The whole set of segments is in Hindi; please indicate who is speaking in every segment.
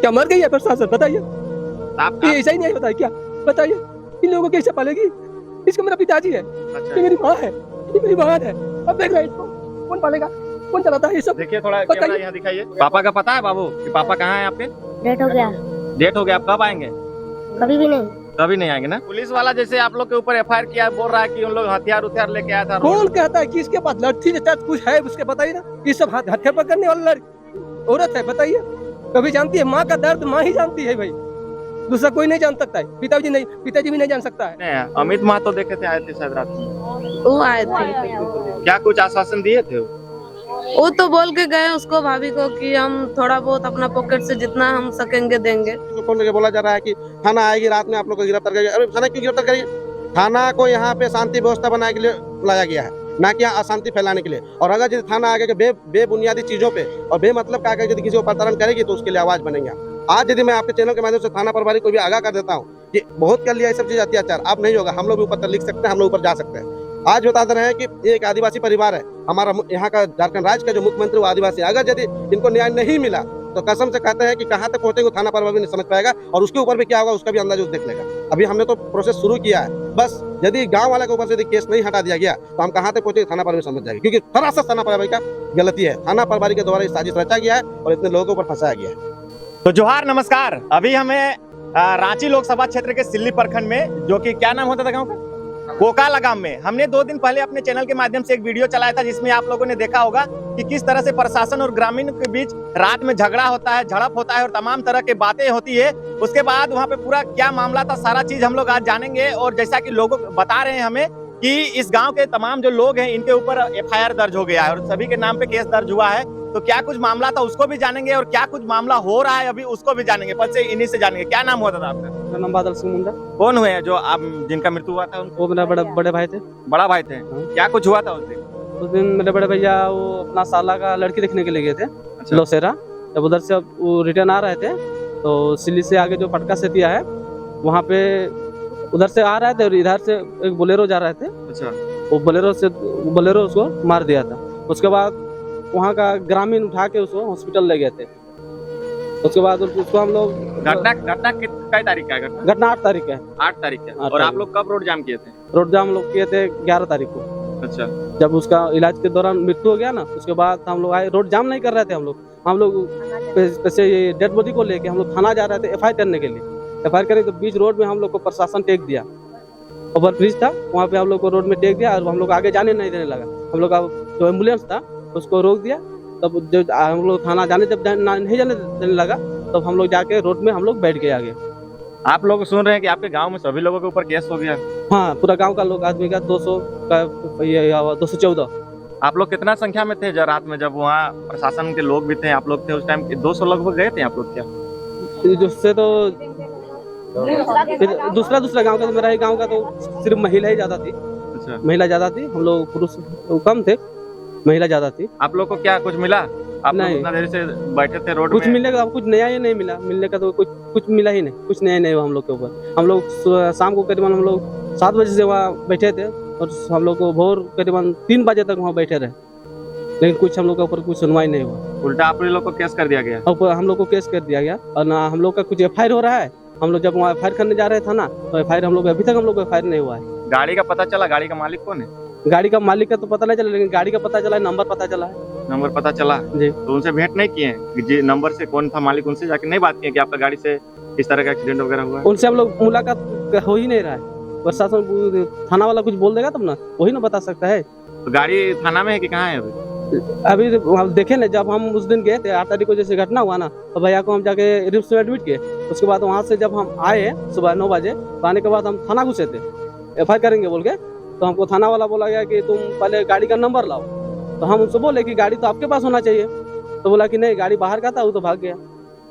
Speaker 1: क्या मर गई है प्रशासन? बताइए,
Speaker 2: आप
Speaker 1: ये ऐसा ही नहीं बताइए क्या? बताइए, इन लोगों को कैसे पालेगी? इसका मेरा पिताजी है,
Speaker 2: अच्छा
Speaker 1: ये मेरी माँ है, ये मेरी बहन है। अब देख रहे हैं इसको, कौन पालेगा? कौन चलाता है ये सब?
Speaker 2: देखिए, थोड़ा
Speaker 1: बताइए।
Speaker 2: कैमरा यहाँ दिखाइए। पापा का पता है बाबू कि पापा कहाँ हैं आपके?
Speaker 3: डेट हो गया,
Speaker 2: डेट हो गया, आप कब आएंगे?
Speaker 3: कभी भी नहीं।
Speaker 2: कभी नहीं आएंगे ना। पुलिस वाला जैसे आप लोग के ऊपर एफआईआर किया, बोल रहा है कि उन लोग हथियार उथियार लेके आया था।
Speaker 1: कौन कहता है कि इसके पास लड़की जैसा कुछ है? उसके बताइए ना, ये सब हथियार पकड़ने वाला औरत है। बताइए, कभी जानती है माँ का दर्द? माँ ही जानती है भाई, दूसरा कोई नहीं जान सकता है। पिताजी भी नहीं जान सकता है।
Speaker 2: नहीं, अमित महतो देखे थे, आए थे शायद रात में।
Speaker 4: वो आए थे,
Speaker 2: क्या कुछ आश्वासन दिए थे
Speaker 4: वो तो बोल के गए उसको, भाभी को, कि हम थोड़ा बहुत अपना पॉकेट से जितना हम सकेंगे देंगे।
Speaker 5: तो फोन करके बोला जा रहा है कि थाना आएगी रात में, आप लोग को गिरफ्तार करेंगे। अरे थाना क्यों गिरफ्तार करेंगे? थाना को यहाँ पे शांति व्यवस्था बनाने के लिए लाया गया है, ना कि यहाँ अशांति फैलाने के लिए। और अगर यदि थाना आगे बेबुनियादी चीजों पे और बेमतलब का आकर यदि किसी को प्रताड़न करेगी तो उसके लिए आवाज बनेंगे। आज यदि मैं आपके चैनल के माध्यम से थाना प्रभारी को भी आगाह कर देता हूँ कि बहुत कर लिया ये सब चीज अत्याचार, आप नहीं होगा, हम लोग भी ऊपर लिख सकते हैं, हम लोग ऊपर जा सकते हैं। आज बता दे रहे हैं कि ये एक आदिवासी परिवार है, हमारा यहाँ का झारखंड राज्य का जो मुख्यमंत्री वो आदिवासी है। अगर यदि इनको न्याय नहीं मिला तो कसम से कहते हैं कि कहाँ तक पहुंचेगा थाना प्रभारी नहीं समझ पाएगा, और उसके ऊपर भी क्या होगा उसका भी अंदाज देख लेगा। अभी हमने तो प्रोसेस शुरू किया है, बस यदि गांव वाले के ऊपर से यदि केस नहीं हटा दिया गया तो हम कहाँ तक पहुंचे थाना प्रभारी समझ जाएंगे, क्योंकि सरासर थाना प्रभारी का गलती है। थाना प्रभारी के द्वारा ये साजिश रचा गया है और इतने लोगों को ऊपर फंसाया गया है।
Speaker 2: तो जोहार, नमस्कार। अभी हमें रांची लोकसभा क्षेत्र के सिल्ली प्रखंड में, जो कि क्या नाम होता था गांव का, कोकाला गांव में, हमने 2 दिन पहले अपने चैनल के माध्यम से एक वीडियो चलाया था, जिसमें आप लोगों ने देखा होगा कि किस तरह से प्रशासन और ग्रामीण के बीच रात में झगड़ा होता है, झड़प होता है और तमाम तरह की बातें होती है। उसके बाद वहां पे पूरा क्या मामला था, सारा चीज हम लोग आज जानेंगे। और जैसा कि लोग बता रहे हैं हमें कि इस गाँव के तमाम जो लोग हैं इनके ऊपर एफआईआर दर्ज हो गया है और सभी के नाम पे केस दर्ज हुआ है। तो क्या कुछ मामला था उसको भी जानेंगे और क्या कुछ मामला हो रहा है अभी उसको भी जानेंगे। पहले से इन्हीं से जानेंगे। क्या नाम होता था आपका?
Speaker 1: मेरा नाम बादल सिंह मुंडा।
Speaker 2: कौन हुए हैं जो आप जिनका मृत्यु हुआ था?
Speaker 1: वो मेरा बड़े भाई थे।
Speaker 2: बड़ा भाई थे। क्या कुछ हुआ था उस दिन?
Speaker 1: उस दिन मेरे बड़े भैया वो अपना साला का लड़की देखने के लिए गए थे।
Speaker 2: अच्छा।
Speaker 1: लोसेरा। जब उधर से वो रिटर्न आ रहे थे तो सिल्ली से आगे जो पटका सेतिया है वहाँ पे उधर से आ रहे थे और इधर से एक बोलेरो जा रहे थे।
Speaker 2: अच्छा।
Speaker 1: वो बोलेरो उसको मार दिया था। उसके बाद वहाँ का ग्रामीण उठा के उसको हॉस्पिटल ले गए थे। उसके बाद उसको हम लोग
Speaker 2: घटना कितनी तारीख का है?
Speaker 1: घटना 8 तारीख है।
Speaker 2: 8 तारीख है। और आप लोग कब रोड जाम किए थे?
Speaker 1: रोड जाम लोग किए थे 11 तारीख को।
Speaker 2: अच्छा।
Speaker 1: जब उसका इलाज के दौरान मृत्यु हो गया ना, उसके बाद हम लोग आए। रोड जाम नहीं कर रहे थे हम लोग पैसे डेड बॉडी को लेके हम लोग थाना जा रहे थे एफआईआर करने के लिए। एफआईआर करने तो बीच रोड में हम लोग को प्रशासन टेक दिया। ओवर ब्रिज था वहाँ पे हम लोग को रोड में टेक दिया और हम लोग आगे जाने नहीं देने लगा। हम लोग का जो एम्बुलेंस था उसको रोक दिया। तब जो हम लोग थाना जाने जब नहीं जाने देने लगा तब हम लोग जाके रोड में हम लोग बैठ गए आगे।
Speaker 2: आप लोग सुन रहे हैं कि आपके गांव में सभी लोगों के ऊपर केस हो गया?
Speaker 1: हाँ, पूरा गांव का लोग आदमी का 214।
Speaker 2: आप लोग कितना संख्या में थे जब रात में, जब वहाँ प्रशासन के लोग भी थे, आप लोग थे उस टाइम? 200 लगभग गए थे आप लोग क्या?
Speaker 1: जिससे तो दूसरा गांव का, मेरा ही गांव का तो सिर्फ महिला ही ज्यादा थी।
Speaker 2: अच्छा।
Speaker 1: महिला ज्यादा थी, हम लोग पुरुष कम थे, महिला ज्यादा थी।
Speaker 2: आप लोग को क्या कुछ मिला? आप लोग
Speaker 1: नहीं।
Speaker 2: इतना देर से बैठे थे रोड
Speaker 1: कुछ
Speaker 2: में?
Speaker 1: मिलने का कुछ नया ही नहीं मिला। मिलने का तो कुछ मिला ही नहीं। कुछ नया नहीं हुआ हम लोग के ऊपर। हम लोग शाम को करीबन हम लोग 7 बजे से वहाँ बैठे थे और हम लोग को भोर करीबन 3 बजे तक वहाँ बैठे रहे, लेकिन कुछ हम लोग के ऊपर कुछ सुनवाई नहीं हुआ।
Speaker 2: उल्टा आप लोग को केस कर दिया गया?
Speaker 1: और हम लोग को केस कर दिया गया और ना हम लोग का कुछ एफआईआर हो रहा है। हम लोग जब वहाँ एफआईआर करने जा रहे थे ना तो एफआईआर हम लोग अभी तक हम लोग एफआईआर नहीं हुआ है।
Speaker 2: गाड़ी का पता चला? गाड़ी का मालिक कौन है?
Speaker 1: गाड़ी का मालिक का तो पता नहीं चला, लेकिन गाड़ी का पता चला है, नंबर पता चला है।
Speaker 2: नंबर पता चला
Speaker 1: जी।
Speaker 2: तो उनसे भेंट नहीं किए हैं? जी, नंबर से कौन था मालिक, उनसे जाके नहीं बात किए कि आपका गाड़ी से इस तरह का एक्सीडेंट वगैरह हुआ है?
Speaker 1: उनसे हम लोग मुलाकात हो ही नहीं रहा है। प्रशासन थाना वाला कुछ बोल देगा तब ना, वही ना बता सकता है।
Speaker 2: तो गाड़ी थाना में है कि कहाँ है अभी?
Speaker 1: अभी देखे ना, जब हम उस दिन गए थे 8 तारीख को जैसे घटना हुआ ना, तो भैया को हम जाके रिम्स में एडमिट किए। उसके बाद वहाँ से जब हम आए सुबह 9 बजे, तो आने के बाद हम थाना घुसे थे एफआईआर करेंगे बोल के। तो हमको थाना वाला बोला गया कि तुम पहले गाड़ी का नंबर लाओ। तो हम उनसे बोले कि गाड़ी तो आपके पास होना चाहिए। तो बोला कि नहीं, गाड़ी बाहर का था, वो तो भाग गया।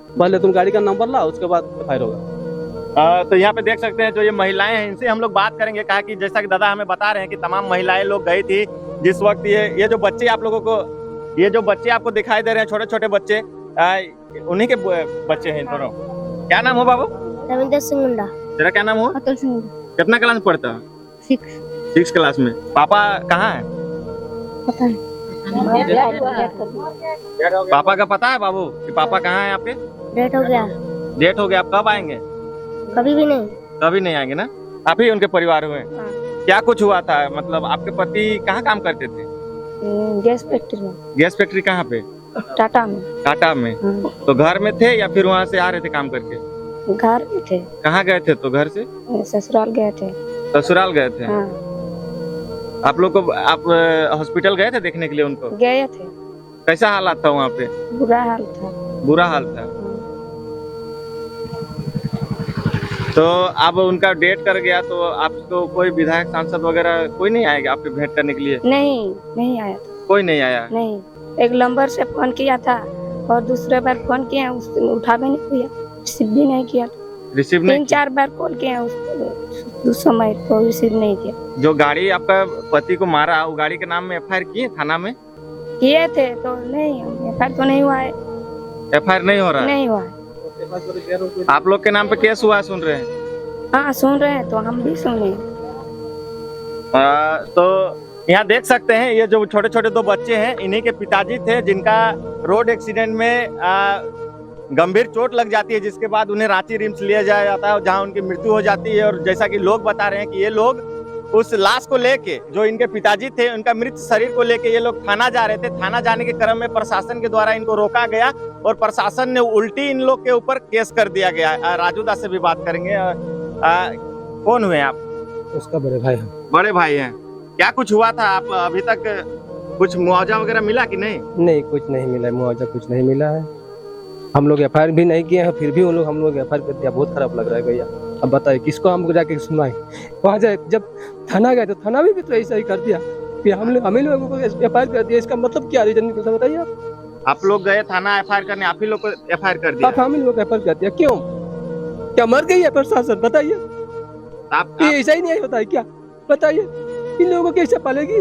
Speaker 1: पहले तुम गाड़ी का नंबर लाओ, उसके बाद एफआईआर होगा।
Speaker 2: तो यहाँ पे देख सकते हैं जो ये महिलाएं हैं, इनसे हम लोग बात करेंगे। कहा कि जैसा कि दादा हमें बता रहे हैं कि तमाम महिलाएं लोग गई थी जिस वक्त ये जो बच्चे आप लोगों को, ये जो बच्चे आपको दिखाई दे रहे हैं, छोटे छोटे बच्चे, उन्हीं के बच्चे हैं दोनों। क्या नाम हो बाबू?
Speaker 3: रविंद्र सिंह मुंडा।
Speaker 2: तेरा क्या नाम हो?
Speaker 3: अतुल सिंह।
Speaker 2: कितना क्लास में पढ़ता है?
Speaker 3: 6।
Speaker 2: 6 क्लास में। पापा कहाँ है?
Speaker 3: पता नहीं।
Speaker 2: पापा का पता है बाबू कि पापा कहाँ है आपके?
Speaker 3: डेट हो गया।
Speaker 2: डेट हो गया, आप कब आएंगे?
Speaker 3: कभी भी नहीं।
Speaker 2: कभी नहीं आएंगे ना? आप ही उनके परिवार हुए?
Speaker 3: हाँ।
Speaker 2: क्या कुछ हुआ था, मतलब आपके पति कहाँ काम करते थे?
Speaker 3: गैस फैक्ट्री में।
Speaker 2: गैस फैक्ट्री कहाँ पे?
Speaker 3: टाटा में।
Speaker 2: टाटा में।
Speaker 3: हाँ।
Speaker 2: तो घर में थे या फिर वहाँ से आ रहे थे काम करके?
Speaker 3: घर में थे।
Speaker 2: कहाँ गए थे? तो घर से
Speaker 3: ससुराल गए थे।
Speaker 2: ससुराल गए थे।
Speaker 3: हाँ।
Speaker 2: आप लोग को, आप हॉस्पिटल गए थे देखने के लिए उनको?
Speaker 3: गए थे।
Speaker 2: कैसा हालात था वहाँ पे?
Speaker 3: बुरा हाल था।
Speaker 2: बुरा हाल था। तो अब उनका डेट कर गया तो आपको कोई विधायक सांसद वगैरह कोई नहीं आएगा आपके भेंट करने के लिए?
Speaker 3: नहीं आया था।
Speaker 2: कोई नहीं आया?
Speaker 3: नहीं, एक नंबर से फोन किया था और दूसरे बार फोन किया, उठा भी नहीं किया, रिसीव भी नहीं किया।
Speaker 2: रिसीव नहीं?
Speaker 3: 3-4 बार कॉल किया उस समय तो रिसीव नहीं किया।
Speaker 2: जो गाड़ी आपका पति को मारा, वो गाड़ी के नाम में एफआईआर किए थाना में?
Speaker 3: किए थे तो नहीं, एफआईआर तो नहीं हुआ है।
Speaker 2: एफआईआर नहीं हो रहा है?
Speaker 3: नहीं हुआ है।
Speaker 2: आप लोग के नाम पे केस हुआ है, सुन रहे हैं?
Speaker 3: हाँ सुन रहे हैं, तो हम भी सुने।
Speaker 2: तो यहाँ देख सकते हैं ये जो छोटे छोटे 2 बच्चे हैं, इन्हीं के पिताजी थे जिनका रोड एक्सीडेंट में गंभीर चोट लग जाती है, जिसके बाद उन्हें रांची रिम्स लिया जाया जाता है जहां उनकी मृत्यु हो जाती है। और जैसा कि लोग बता रहे हैं कि ये लोग उस लाश को लेके, जो इनके पिताजी थे उनका मृत शरीर को लेके ये लोग थाना जा रहे थे। थाना जाने के क्रम में प्रशासन के द्वारा इनको रोका गया और प्रशासन ने उल्टी इन लोग के ऊपर केस कर दिया गया। राजू दा से भी बात करेंगे। कौन हुए आप?
Speaker 6: उसका बड़े भाई हैं।
Speaker 2: बड़े भाई हैं। क्या कुछ हुआ था? आप अभी तक कुछ मुआवजा वगैरह मिला कि नहीं?
Speaker 6: नहीं, कुछ नहीं मिला है, मुआवजा कुछ नहीं मिला है। हम लोग एफआईआर भी नहीं किए हैं, फिर भी उन लोग हम लोग एफआईआर कर दिया। बहुत खराब लग रहा है भैया। अब बताइए किसको हम जाके सुनाएं? वहाँ जाए, जब थाना गए तो थाना भी तो ऐसा ही कर दिया कि हम लोगों को एफआईआर कर दिया। इसका मतलब क्या रीजन निकलता बताइए
Speaker 2: आप लोग गए थाना एफआईआर करने, आप ही लोग को एफआईआर कर दिया?
Speaker 6: आप हम लोग एफआईआर कर दिया क्यों? क्या मर गई है प्रशासन? बताइए।
Speaker 2: आप
Speaker 6: ये ऐसा ही नहीं होता है क्या? बताइए इन लोगों को कैसे पालेगी?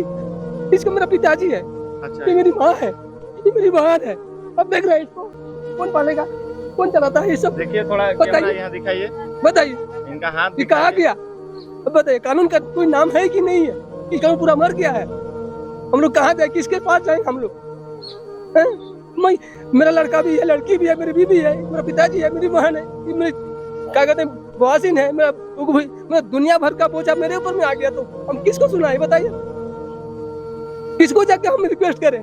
Speaker 6: इसको मेरा पिताजी है,
Speaker 2: अच्छा,
Speaker 6: ये मेरी माँ है, ये मेरी बहन है। अब देख रहे हैं इसको कौन पालेगा, कौन चलाता है ये सब?
Speaker 2: देखिए थोड़ा कैमरा यहाँ दिखाइए,
Speaker 6: बताइए
Speaker 2: इनका हाथ
Speaker 6: ये कहाँ गया? अब बताइए कानून का कोई नाम है कि नहीं है? ये कानून पूरा मर गया है। हम लोग कहाँ जाए, किसके पास जाए हम लोग? मेरा लड़का भी है, लड़की भी है, मेरी बीवी है, मेरा पिताजी है, मेरी बहन है, ये मेरी क्या कहते हैं वासिन है, मेरा दुनिया भर का बोझा मेरे ऊपर में आ गया। तो हम किसको सुनाए बताइए? किसको जाके हम रिक्वेस्ट करें?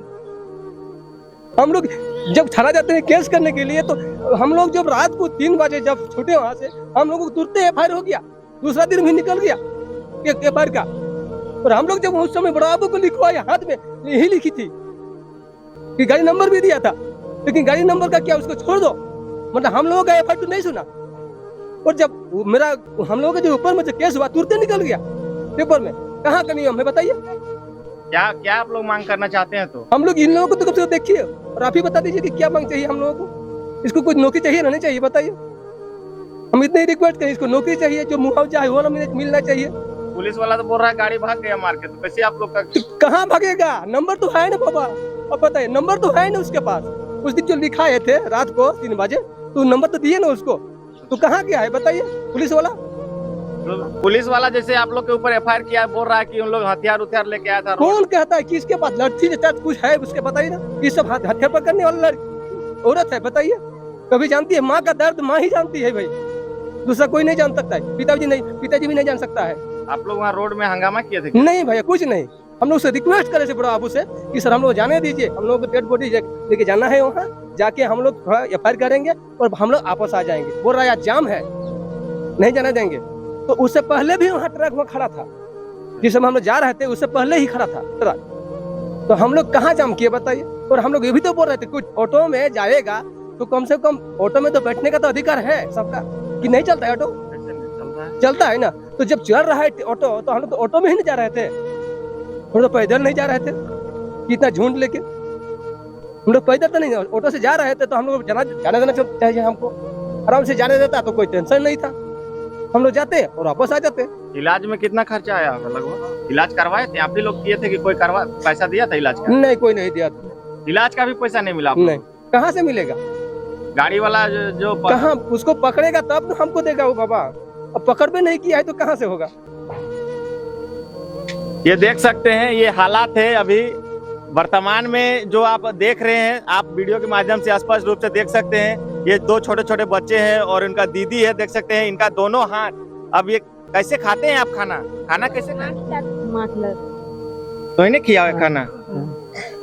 Speaker 6: हम लोग जब थाना जाते हैं केस करने के लिए, तो हम लोग जब रात को 3 बजे जब छूटे वहां से, हम लोग को तुरंत एफआईआर हो गया। दूसरा दिन भी निकल गया एफआईआर का। और हम लोग जब उस समय बड़ा बाबू को लिखवाए, हाथ में यही लिखी थी कि गाड़ी नंबर भी दिया था, लेकिन गाड़ी नंबर का क्या, उसको छोड़ दो। मतलब हम लोगों का एफआईआर तो नहीं सुना। और जब मेरा हम लोगों के जो ऊपर में जो केस हुआ तुरंत निकल गया पेपर में। कहाँ का नियम है बताइए?
Speaker 2: क्या आप लोग मांग करना चाहते हैं? तो
Speaker 6: हम लोग इन लोगों को तो कब से देखिए और आप ही बता दीजिए कि क्या मांग चाहिए हम लोगों को। इसको कुछ नौकरी चाहिए ना, नहीं चाहिए बताइए? हम इतने ही रिक्वेस्ट करें, इसको नौकरी चाहिए, जो मुआवजा है वो मिलना चाहिए।
Speaker 2: पुलिस वाला तो बोल रहा है गाड़ी भाग गया मार के, तो कैसे आप लोग का?
Speaker 6: तो कहाँ भागेगा? नंबर तो है ना बाबा। अब बताइए नंबर तो है ना उसके पास। उस दिन जो लिखाए थे रात को 3 बजे, तो नंबर तो दिए ना उसको। तो कहाँ गया है बताइए पुलिस वाला?
Speaker 2: तो पुलिस वाला जैसे आप लोग के ऊपर एफआईआर किया, बोल रहा है कि उन लोग हथियार लेके आया था।
Speaker 6: कौन कहता है? किसके पास लड़की जैसा कुछ है उसके? बताइए ना। ये सब हथियार पकड़ने वाला औरत है बताइए? कभी जानती है माँ का दर्द? माँ ही जानती है भाई, दूसरा कोई नहीं जान सकता है। पिताजी भी नहीं जान सकता है।
Speaker 2: आप लोग वहाँ रोड में हंगामा किए थे?
Speaker 6: नहीं भैया, कुछ नहीं। हम लोग से रिक्वेस्ट करे थे बड़ा बाबू से कि सर हम लोग जाने दीजिए, हम लोग को डेड बॉडी लेके जाना है, वहाँ जाके हम लोग थोड़ा एफआईआर करेंगे और हम लोग वापस आ जाएंगे। बोल रहा है जाम है, नहीं जाने देंगे। तो उससे पहले भी वहाँ ट्रक वहाँ खड़ा था, जिस समय हम लोग जा रहे थे उससे पहले ही खड़ा था ट्रक। तो हम लोग कहाँ जाम किए बताइए? और हम लोग ये भी तो बोल रहे थे कुछ ऑटो में जाएगा तो कम से कम ऑटो में तो बैठने का तो अधिकार है सबका, कि नहीं चलता है ऑटो? चलता है ना। तो जब चल रहा है ऑटो, तो हम लोग तो ऑटो में ही नहीं जा रहे थे, हम लोग पैदल नहीं जा रहे थे। कितना झुंड लेके हम लोग पैदल तो नहीं, ऑटो से जा रहे थे। तो हम लोग जाने देना चाहिए, हमको आराम से जाने देता तो कोई टेंशन नहीं था, हम लोग जाते और वापस आ जाते।
Speaker 2: इलाज में कितना खर्चा आया लगभग? इलाज करवाए थे आप ही लोग? किए थे कि कोई पैसा दिया था इलाज का?
Speaker 6: नहीं, कोई नहीं दिया था।
Speaker 2: इलाज का भी पैसा नहीं मिला?
Speaker 6: नहीं, कहाँ से मिलेगा?
Speaker 2: गाड़ी वाला जो
Speaker 6: कहाँ उसको पकड़ेगा तब तो हमको देगा वो बाबा। अब पकड़ भी नहीं किया है तो कहाँ से होगा?
Speaker 2: ये देख सकते हैं, ये हालात है अभी वर्तमान में जो आप देख रहे हैं, आप वीडियो के माध्यम से स्पष्ट रूप से देख सकते हैं, ये दो छोटे छोटे बच्चे हैं और इनका दीदी है, देख सकते हैं इनका दोनों हाथ। अब ये कैसे खाते हैं आप खाना? खाना कैसे खाते? तो इन्हें खिया हुआ खाना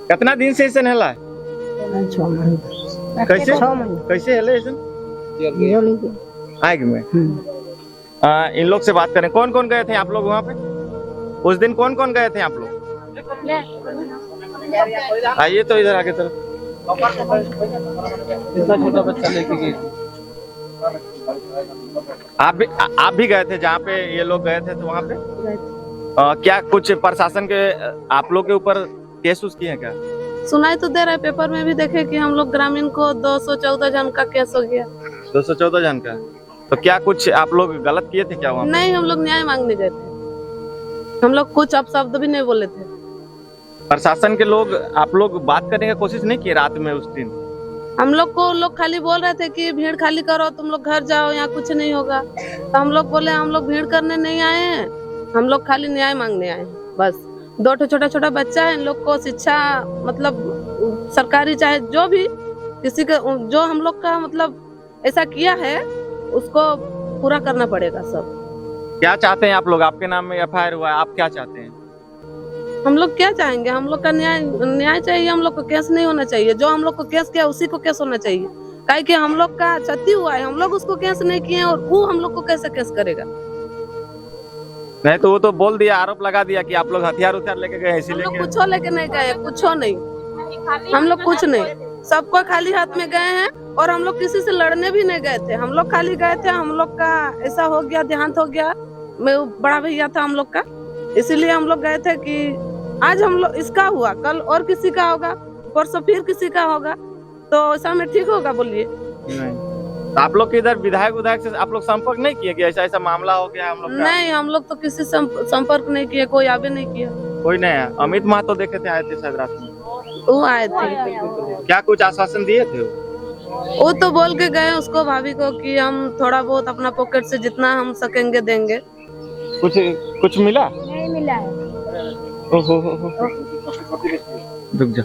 Speaker 2: कितना दिन से ऐसे नहला है? कैसे कैसे हेले ऐसे? आएगी मैं इन लोग से बात करें। कौन कौन गए थे आप लोग वहाँ पे उस दिन? कौन कौन गए थे आप लोग? आइए तो इधर आगे तरफ।
Speaker 1: इतना छोटा बच्चा लेके गए।
Speaker 2: आप भी गए थे जहाँ पे ये लोग गए थे, तो वहाँ पे क्या कुछ प्रशासन के आप लोग के ऊपर केस उस किए हैं क्या?
Speaker 4: सुनाई तो दे रहा है, पेपर में भी देखे कि हम लोग ग्रामीण को 214 जन का केस हो गया।
Speaker 2: 214 जन का? तो क्या कुछ आप लोग गलत किए थे क्या वहाँ पे?
Speaker 4: नहीं, हम लोग न्याय मांगने गए थे। हम लोग कुछ अपशब्द भी नहीं बोले थे।
Speaker 2: प्रशासन के लोग आप लोग बात करने की कोशिश नहीं की रात में उस दिन?
Speaker 4: हम लोग को लोग खाली बोल रहे थे कि भीड़ खाली करो, तुम लोग घर जाओ, यहाँ कुछ नहीं होगा। तो हम लोग बोले हम लोग भीड़ करने नहीं आए हैं, हम लोग खाली न्याय मांगने आए हैं बस। 2 छोटा छोटा बच्चा है, इन लोग को शिक्षा मतलब सरकारी चाहे जो भी किसी का जो हम लोग का मतलब ऐसा किया है उसको पूरा करना पड़ेगा सब।
Speaker 2: क्या चाहते हैं आप लोग? आपके नाम में FIR हुआ है, आप क्या चाहते हैं?
Speaker 4: हम लोग क्या चाहेंगे? हम लोग का न्याय चाहिए। हम लोग को केस नहीं होना चाहिए। जो हम लोग को केस किया उसी को केस होना चाहिए। काहे कि हम लोग का क्षति हुआ है, हम लोग उसको केस नहीं किए और वो हम लोग को कैसे केस करेगा?
Speaker 2: नहीं तो वो तो बोल दिया, आरोप लगा दिया कि आप लोग हथियार उथियार लेके गए,
Speaker 4: हम
Speaker 2: इसीलिए
Speaker 4: लोग कुछ लेके नहीं गए, कुछ नहीं। हम लोग कुछ नहीं, सबको खाली हाथ में गए हैं और हम लोग किसी से लड़ने भी नहीं गए थे। हम लोग खाली गए थे, हम लोग का ऐसा हो गया, देहांत हो गया, मैं बड़ा भैया था हम लोग का, इसीलिए हम लोग गए थे कि आज हम लोग इसका हुआ, कल और किसी का होगा, परसों फिर किसी का होगा, तो ऐसा में ठीक होगा? बोलिए।
Speaker 2: तो आप लोग के इधर विधायक से आप लोग संपर्क नहीं किए कि ऐसा ऐसा मामला हो गया हम लोग का?
Speaker 4: नहीं, हम लोग तो किसी से संपर्क नहीं किए, कोई आगे नहीं किया।
Speaker 2: कोई नहीं है। अमित महतो देखे थे, आए थे शायद रात में,
Speaker 4: वो आए थे।
Speaker 2: क्या कुछ आश्वासन दिए थे
Speaker 4: वो तो बोल के गए उसको, भाभी को, कि हम थोड़ा बहुत अपना पॉकेट से जितना हम सकेंगे देंगे।
Speaker 2: कुछ मिला?
Speaker 3: नहीं मिला है।
Speaker 2: ओहो रुक जा।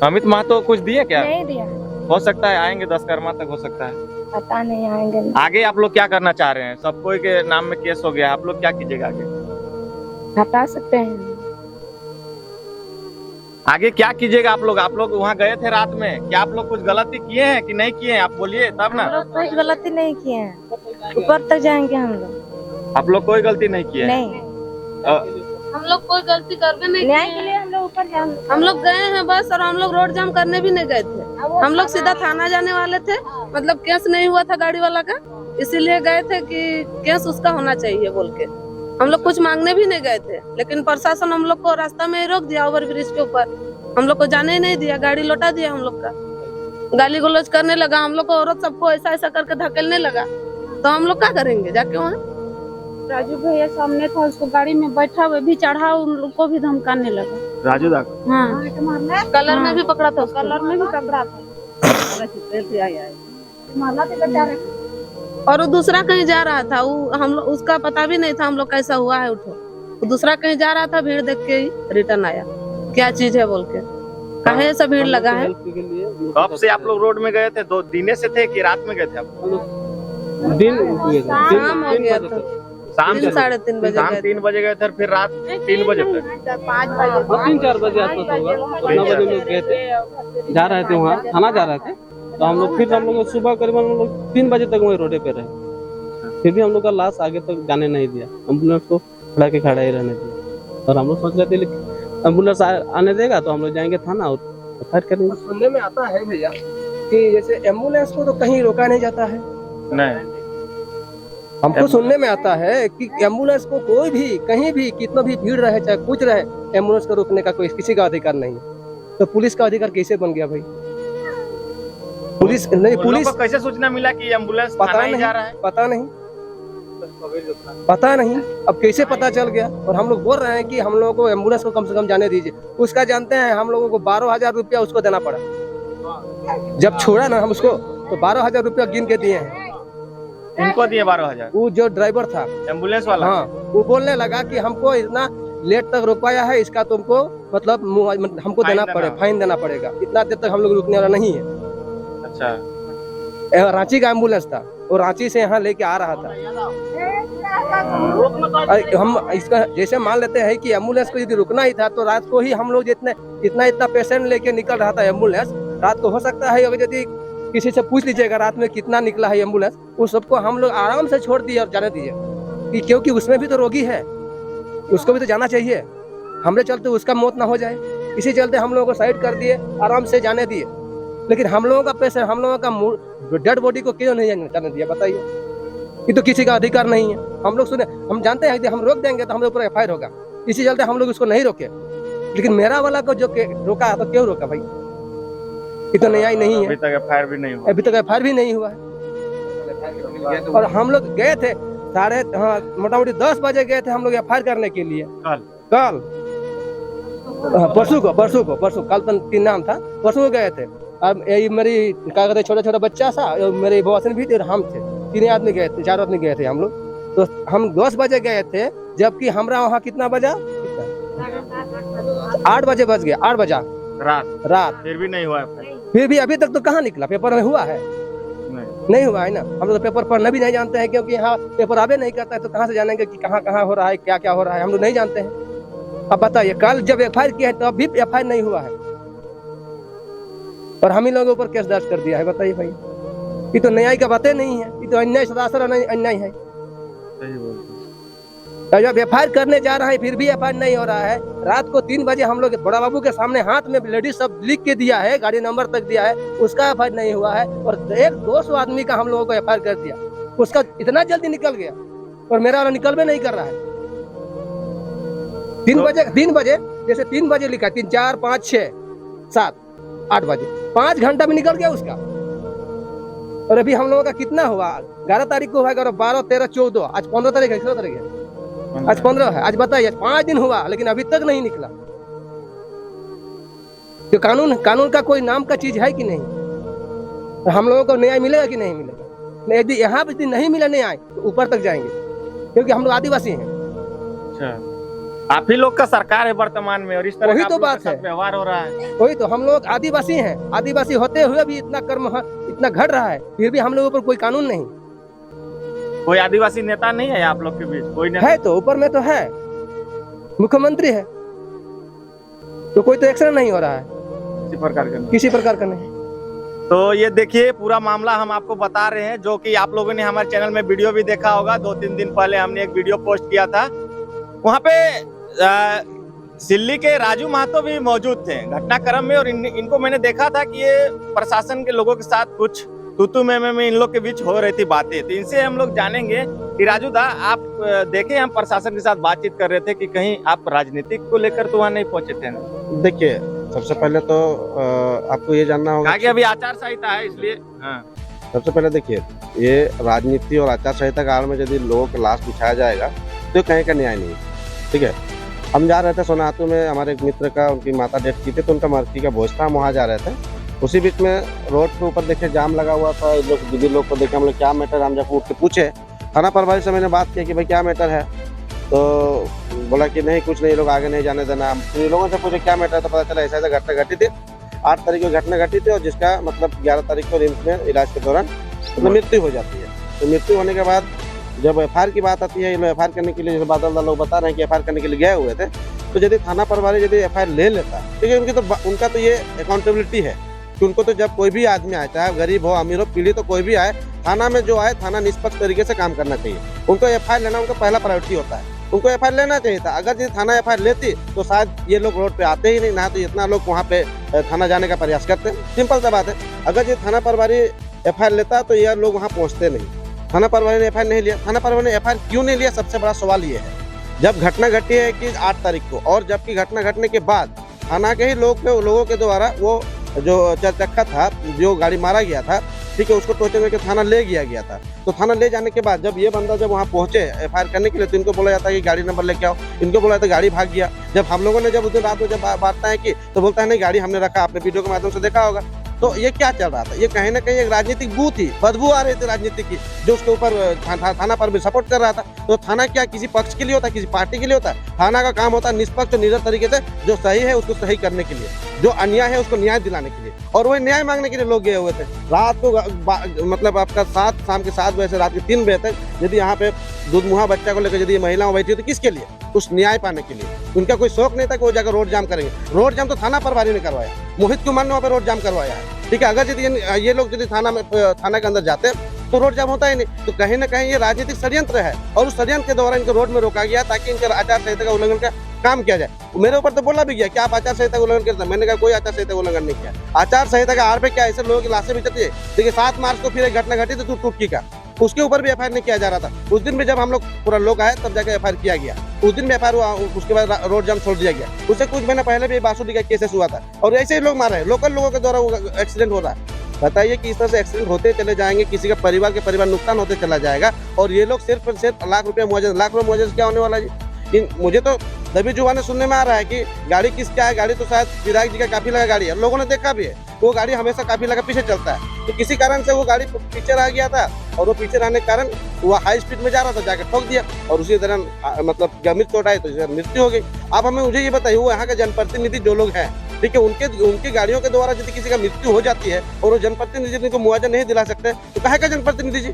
Speaker 2: अमित महतो कुछ दिए क्या?
Speaker 3: नहीं दिया।
Speaker 2: हो सकता है आएंगे 10 कर्मा तक, हो सकता है।
Speaker 3: पता नहीं आएंगे।
Speaker 2: आगे आप लोग क्या करना चाह रहे हैं? सब कोई के नाम में केस हो गया, आप लोग क्या कीजिएगा आगे?
Speaker 3: हटा सकते हैं।
Speaker 2: आगे क्या कीजिएगा आप लोग? आप लोग वहाँ गए थे रात में, क्या आप लोग कुछ गलती किए हैं कि नहीं किए हैं? आप बोलिए तब ना।
Speaker 3: हम लोग कोई गलती नहीं किए हैं, ऊपर तक जाएंगे हम लोग।
Speaker 2: आप लोग कोई गलती नहीं किए हैं?
Speaker 3: नहीं,
Speaker 4: हम लोग कोई गलती करके नहीं
Speaker 3: न्याय
Speaker 4: किए
Speaker 3: के
Speaker 4: हैं।
Speaker 3: लिए हम लोग ऊपर जाएंगे।
Speaker 4: हम लोग गए हैं बस, और हम लोग रोड जाम करने भी नहीं गए थे। हम लोग सीधा थाना जाने वाले थे, मतलब केस नहीं हुआ था गाड़ी वाला का, इसीलिए गए थे कि केस उसका होना चाहिए बोल के। हम लोग कुछ मांगने भी नहीं गए थे, लेकिन प्रशासन हम लोग को रास्ता में ही रोक दिया, ओवर ब्रिज के ऊपर हम लोग को जाने ही नहीं दिया, गाड़ी लौटा दिया हम लोग का, गाली गलौज करने लगा हम लोग को, औरत सबको ऐसा ऐसा करके धकेलने लगा। तो हम लोग क्या करेंगे जाके वहाँ?
Speaker 7: राजू भैया सामने था, उसको गाड़ी में बैठा हुआ भी चढ़ा, उन लोग को भी धमकाने लगा।
Speaker 2: राजू दा
Speaker 7: हाँ,
Speaker 4: कलर में भी पकड़ा था,
Speaker 7: कलर में भी पकड़ा था।
Speaker 4: और वो दूसरा कहीं जा रहा था, वो हम लोग उसका पता भी नहीं था हम लोग कैसा हुआ है। उठो, वो दूसरा कहीं जा रहा था, भीड़ देख के ही रिटर्न आया, क्या चीज है बोल के। काहे ऐसा भीड़ लगा है?
Speaker 2: कब से आप लोग रोड में गए थे? 2 दिन से थे कि रात में गए थे आप?
Speaker 1: दिन
Speaker 4: शाम हो गया था,
Speaker 2: शाम
Speaker 4: 3-3:30 बजे
Speaker 2: शाम
Speaker 4: गए थे।
Speaker 2: 3 बजे गए थे, फिर रात 3 बजे तक?
Speaker 1: 3-4 बजे आसपास होगा। 9 बजे लोग गए थे, जा रहे थे वहाँ, थाना जा रहे थे। तो हम लोग सुबह करीबन हम लोग 3 बजे तक वही रोडे पे रहे। फिर भी हम लोग का लाश आगे तक जाने नहीं दिया, एम्बुलेंस को खड़ा के खड़ा ही रहने दिया। और हम लोग सोच रहे थे एम्बुलेंस आने देगा तो हम लोग जाएंगे थाना और फाइट करेंगे।
Speaker 6: सुनने में आता है भैया कि जैसे एम्बुलेंस को तो कहीं रोका नहीं जाता है।
Speaker 2: नहीं,
Speaker 6: हमको सुनने में आता है कि एम्बुलेंस को कोई भी कहीं भी कितना भी भीड़ रहे चाहे कुछ रहे, एम्बुलेंस को रोकने का कोई किसी का अधिकार नहीं है। तो पुलिस का अधिकार कैसे बन गया भाई? पुलिस नहीं, पुलिस
Speaker 2: को कैसे सूचना मिला कि एम्बुलेंस
Speaker 6: पता नहीं
Speaker 2: जा रहा है?
Speaker 6: पता नहीं अब कैसे पता चल गया? और हम लोग बोल रहे हैं कि हम लोगों को एम्बुलेंस को कम से कम जाने दीजिए। उसका जानते हैं हम लोगों को 12,000 रुपया उसको देना पड़ा। जब छोड़ा ना हम उसको तो 12,000 रुपया गिन के दिए हैं।
Speaker 2: उनको दिए 12,000?
Speaker 6: वो जो ड्राइवर था
Speaker 2: एम्बुलेंस वाला?
Speaker 6: हाँ, वो बोलने लगा कि हमको इतना लेट तक रुकवाया है, इसका तुमको मतलब हमको
Speaker 2: फाइन
Speaker 6: देना
Speaker 2: देना।
Speaker 6: पड़ेगा, फाइन देना पड़ेगा। इतना देर तक हम लोग रुकने वाला नहीं है।
Speaker 2: अच्छा,
Speaker 6: रांची का एम्बुलेंस था, वो रांची से यहाँ लेके आ रहा था। हम इसका जैसे मान लेते हैं कि एम्बुलेंस को यदि रुकना ही था तो रात को ही हम लोग इतना पेशेंट लेके निकल रहा था एम्बुलेंस। रात को हो सकता है अगर यदि किसी से पूछ लीजिएगा रात में कितना निकला है एम्बुलेंस, उस सबको हम लोग आराम से छोड़ दिए और जाने दिए कि क्योंकि उसमें भी तो रोगी है, उसको भी तो जाना चाहिए। हमरे चलते उसका मौत ना हो जाए, इसी चलते हम लोगों को साइड कर दिए, आराम से जाने दिए। लेकिन हम लोगों का पेशेंट, हम लोगों का डेड बॉडी को क्यों नहीं जाने दिया बताइए? ये तो किसी का अधिकार नहीं है। हम लोग सुने, हम जानते हैं कि हम रोक देंगे तो हम लोग ऊपर एफआईआर होगा, इसी चलते हम लोग उसको नहीं रोके। लेकिन मेरा वाला को जो रोका तो क्यों रोका भाई? ये तो न्याय नहीं है।
Speaker 2: अभी तक एफआईआर भी नहीं हुआ।
Speaker 6: अभी तक एफआईआर भी नहीं हुआ है। और हम लोग गए थे मोटा मोटी 10 बजे गए थे हम लोग एफआईआर करने के लिए। कल परसों कल तो 3 नाम था, परसों गए थे। अब यही मेरी क्या कहते छोटा बच्चा था, मेरी बॉसन भी थे और हम थे, 3 आदमी गए थे, 4 आदमी गए थे हम लोग। तो हम 10 बजे गए थे, जबकि हमरा वहाँ कितना बजा? 8 बजे बज गया, 8 बजा रात।
Speaker 2: फिर भी नहीं हुआ एफआईआर।
Speaker 6: फिर भी अभी तक तो कहाँ निकला? पेपर में हुआ है? नहीं हुआ है ना। हम लोग तो पेपर पढ़ना भी नहीं जानते हैं, क्योंकि यहाँ पेपर आवे नहीं करता है, तो कहाँ से जानेंगे कि कहाँ कहाँ हो रहा है, क्या क्या हो रहा है, हम लोग नहीं जानते हैं। अब बताइए, कल जब एफआईआर किया है तो अभी एफआईआर नहीं हुआ है और हम ही लोगों के ऊपर केस दर्ज कर दिया है। बताइए भाई, ये तो न्याय का बातें नहीं है, ये तो अन्याय, सरासर अन्याय है। जब एफआईआर करने जा रहा है फिर भी एफआईआर नहीं हो रहा है। रात को 3 बजे हम लोग बड़ा बाबू के सामने हाथ में लेडीज सब लिख के दिया है, गाड़ी नंबर तक दिया है, उसका एफआईआर नहीं हुआ है। और 100-200 आदमी का हम लोगों को एफआईआर कर दिया, उसका इतना जल्दी निकल गया और मेरा वाला निकल भी नहीं कर रहा है। 3 बजे जैसे 3 बजे लिखा, 3, 4, 5, 6, 7, 8 बजे, 5 घंटा में निकल गया उसका। और अभी हम लोगों का कितना हुआ? 11 तारीख को हुआ, 12, 13, 14, आज 15 तारीख है, 16 तारीख है, आज 15 है। आज बताइए, 5 दिन हुआ लेकिन अभी तक नहीं निकला। तो कानून का कोई नाम का चीज है कि नहीं? तो हम लोगों को न्याय मिलेगा कि नहीं मिलेगा? यदि यहाँ पे नहीं मिला न्याय तो ऊपर तक जाएंगे, क्योंकि हम लोग आदिवासी हैं।
Speaker 2: अच्छा, आप ही लोग का सरकार है वर्तमान में और इस तरह
Speaker 6: वही
Speaker 2: का
Speaker 6: तो
Speaker 2: आप लोग
Speaker 6: बात
Speaker 2: के साथ
Speaker 6: है।
Speaker 2: व्यवहार हो रहा है।
Speaker 6: वही तो, हम लोग आदिवासी हैं, आदिवासी होते हुए भी इतना कर्म इतना घट रहा है, फिर भी हम लोगों पर कोई कानून नहीं
Speaker 2: कोई आदिवासी नेता नहीं है आप लोग के बीच? कोई नेता
Speaker 6: है। तो ऊपर में तो है, मुख्यमंत्री है, तो कोई तो एक्शन नहीं हो रहा है किसी प्रकार का नहीं।
Speaker 2: तो ये देखिए पूरा मामला हम आपको बता रहे हैं, जो कि आप लोगों ने हमारे चैनल में वीडियो भी देखा होगा। 2-3 दिन पहले हमने एक वीडियो पोस्ट किया था, वहाँ पे सिल्ली के राजू महतो भी मौजूद थे घटनाक्रम में, और इनको मैंने देखा था कि ये प्रशासन के लोगों के साथ कुछ तू में इन लोग के बीच हो रही थी बातें। तो इनसे हम लोग जानेंगे कि राजू दा, आप देखे हम प्रशासन के साथ बातचीत कर रहे थे कि कहीं आप राजनीतिक को लेकर तो वहाँ नहीं पहुंचे थे?
Speaker 5: देखिए, सबसे पहले तो आपको ये जानना होगा
Speaker 2: कि अभी आचार संहिता है, इसलिए
Speaker 5: सबसे पहले देखिए, ये राजनीति और आचार संहिता काल में यदि लोगों का लाश बिछाया जाएगा तो कहीं का न्याय नहीं। ठीक है, हम जा रहे थे सोनातू में, हमारे एक मित्र का, उनकी माता डेथ की थी, तो उनका मृत्यु का भोज था, हम वहाँ जा रहे थे। उसी बीच में रोड के ऊपर देखे जाम लगा हुआ था, लोग दीदी लोग को देखे, हम लोग क्या मैटर, हम जब उठ के पूछे थाना प्रभारी से, मैंने बात की कि भाई क्या मैटर है, तो बोला कि नहीं कुछ नहीं, लोग आगे नहीं जाने देना। हम लोगों से पूछे क्या मैटर, तो पता चला ऐसा घटना घटी थी, 8 तारीख को घटना घटी थी, और जिसका मतलब 11 तारीख को रिम्स में इलाज के दौरान मतलब मृत्यु हो जाती है। तो मृत्यु होने के बाद जब एफआईआर की बात आती है, ये लोग एफआईआर करने के लिए, जैसे बादल लोग बता रहे हैं कि एफआईआर करने के लिए गए हुए थे, तो यदि थाना प्रभारी यदि एफआईआर ले लेता, ठीक है, उनका तो ये अकाउंटेबिलिटी है कि उनको तो जब कोई भी आदमी आए, चाहे गरीब हो, अमीर हो, पीड़ित हो, कोई भी आए, थाना में जो आए, थाना निष्पक्ष तरीके से काम करना चाहिए। उनको एफआईआर लेना उनका पहला प्रायोरिटी होता है, उनको एफआईआर लेना चाहिए था। अगर यदि थाना एफआईआर लेती तो शायद ये लोग रोड पे आते ही नहीं, ना तो इतना लोग वहाँ पे थाना जाने का प्रयास करते। सिंपल सा बात है, अगर ये थाना प्रभारी एफआईआर लेता तो ये लोग वहाँ पहुँचते नहीं। थाना प्रभारी ने एफआईआर नहीं लिया। थाना प्रभारी ने एफआईआर क्यों नहीं लिया? सबसे बड़ा सवाल ये है, जब घटना घटी है कि 8 तारीख को, और जबकि घटना घटने के बाद थाना के ही लोगों के द्वारा वो जो चरचक्का था, जो गाड़ी मारा गया था, ठीक है, उसको टोचन में थाना ले गया था। तो थाना ले जाने के बाद जब ये बंदा जब वहाँ पहुंचे एफआईआर करने के लिए, तो इनको बोला जाता है कि गाड़ी नंबर लेके आओ, इनको बोला जाता है गाड़ी भाग गया। जब हम लोगों ने जब उस दिन रात को जब बांटना है कि, तो बोलता है नहीं गाड़ी हमने रखा, आपने वीडियो के माध्यम से देखा होगा, तो ये क्या चल रहा था? ये कहीं ना कहीं एक राजनीतिक बू थी, बदबू आ रही थी राजनीति की, जो उसके ऊपर थाना पर भी सपोर्ट कर रहा था। तो थाना क्या किसी पक्ष के लिए होता है, किसी पार्टी के लिए होता है? थाना का काम होता है निष्पक्ष और निडर तरीके से जो सही है उसको सही करने के लिए, जो अन्याय है उसको न्याय दिलाने के लिए। और वही न्याय मांगने के लिए लोग गए हुए थे। रात को मतलब आपका शाम के 7 बजे से रात के 3 बजे तक यदि यहाँ पे दूधमुहा बच्चा को लेकर यदि महिलाएं बैठी तो किसके लिए? उस न्याय पाने के लिए। उनका कोई शौक नहीं था कि वो जाकर रोड जाम करेंगे। रोड जाम तो थाना प्रभारी ने करवाया, मोहित कुमार ने वहाँ पे रोड जाम करवाया है। ठीक है, अगर यदि ये लोग यदि थाना के अंदर जाते तो रोड जाम होता ही नहीं। तो कहीं ना कहीं ये राजनीतिक षड्यंत्र है और उस षड्यंत्र के दौरान इनको रोड में रोका गया ताकि इनके आचार संहिता का उल्लंघन का काम किया जाए। मेरे ऊपर तो बोला भी गया कि आप आचार संहिता का उल्लंघन करते हैं। मैंने कहा कोई आचार संहिता का उल्लंघन नहीं किया। आचार संहिता का आड़ पे क्या ऐसे लोगों की लाशें भी चलती है। देखिए 7 मार्च को फिर एक घटना घटी थी टुटकी का, उसके ऊपर भी एफआईआर नहीं किया जा रहा था। उस दिन भी जब हम लोग पूरा लोग आए तब जाकर एफआईआर किया गया। उस दिन भी एफआईआर हुआ, उसके बाद रोड जाम छोड़ दिया गया। उससे कुछ महीने पहले भी बासुडी का केसेस हुआ था और ऐसे ही लोग मार रहे हैं। लोकल लोगों के द्वारा वो एक्सीडेंट हो रहा है। बताइए कि इस तरह से एक्सीडेंट होते चले जाएंगे, किसी का परिवार के परिवार नुकसान होते चला जाएगा और ये लोग सिर्फ और सिर्फ लाख रुपये मुआवजा। लाख रुपये मुआवजा क्या होने वाला है? मुझे तो दबी जुबान सुनने में आ रहा है कि गाड़ी किसका है। गाड़ी तो शायद विधायक जी का काफी लगा गाड़ी है, लोगों ने देखा भी है। वो गाड़ी हमेशा काफी लगा पीछे चलता है, तो किसी कारण से वो गाड़ी पीछे रह गया था और वो पीछे रहने के कारण वो हाई स्पीड में जा रहा था, जाकर ठोक दिया और उसी दौरान मतलब गंभीर चोट आई तो मृत्यु हो गई। आप हमें मुझे ये बताइए, वो यहाँ के जनप्रतिनिधि जो लोग हैं, ठीक है, उनकी गाड़ियों के द्वारा यदि किसी का मृत्यु हो जाती है और वो जनप्रतिनिधि को मुआवजा नहीं दिला सकते तो काहे का जनप्रतिनिधि जी,